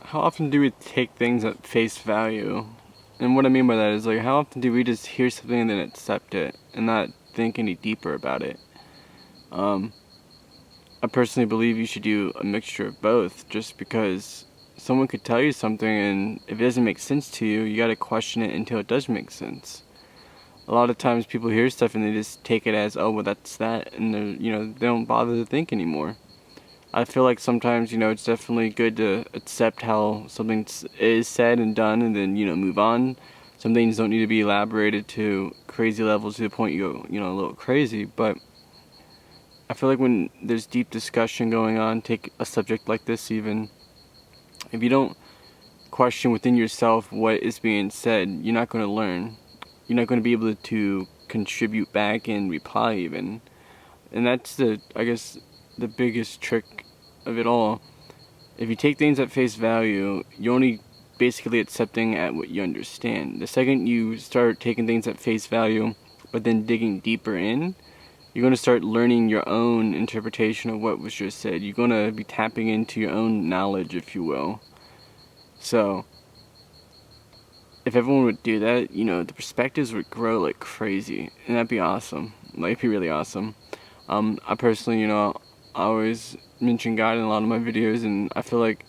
how often do we take things at face value? And what I mean by that is, like, how often do we just hear something and then accept it and not think any deeper about it? I personally believe you should do a mixture of both, just because someone could tell you something and if it doesn't make sense to you, you gotta question it until it does make sense. A lot of times people hear stuff and they just take it as, oh, well, that's that, and they don't bother to think anymore. I feel like sometimes, it's definitely good to accept how something is said and done and then, move on. Some things don't need to be elaborated to crazy levels to the point you go, a little crazy. But I feel like when there's deep discussion going on, take a subject like this even, if you don't question within yourself what is being said, you're not going to learn. You're not going to be able to contribute back and reply even. And that's I guess, the biggest trick of it all. If you take things at face value, you're only basically accepting at what you understand. The second you start taking things at face value, but then digging deeper in, you're going to start learning your own interpretation of what was just said. You're going to be tapping into your own knowledge, if you will. So, if everyone would do that, the perspectives would grow like crazy, and that'd be awesome. Like, it'd be really awesome. I personally, I always mention God in a lot of my videos, and I feel like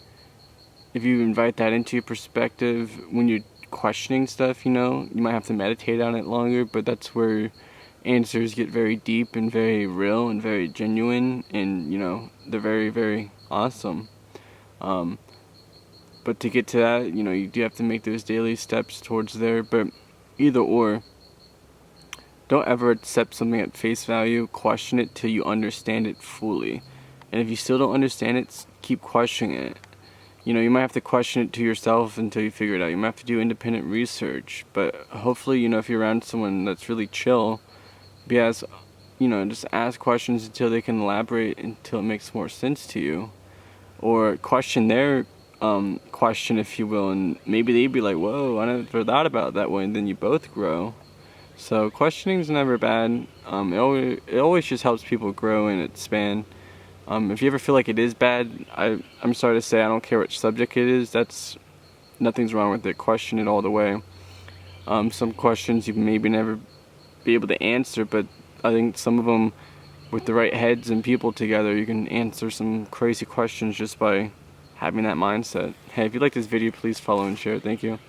if you invite that into your perspective when you're questioning stuff, you might have to meditate on it longer, but that's where answers get very deep and very real and very genuine, and they're very, very awesome. But to get to that, you do have to make those daily steps towards there. But either or, don't ever accept something at face value. Question it till you understand it fully. And if you still don't understand it, keep questioning it. You might have to question it to yourself until you figure it out. You might have to do independent research. But hopefully, if you're around someone that's really chill, just ask questions until they can elaborate until it makes more sense to you. Or question their question, if you will, and maybe they'd be like, whoa, I never thought about it that way, and then you both grow. So questioning is never bad. It always just helps people grow and expand. If you ever feel like it is bad, I'm sorry to say, I don't care which subject it is. Nothing's wrong with it. Question it all the way. Some questions you maybe never be able to answer, but I think some of them, with the right heads and people together, you can answer some crazy questions just by having that mindset. Hey, if you like this video, please follow and share. Thank you.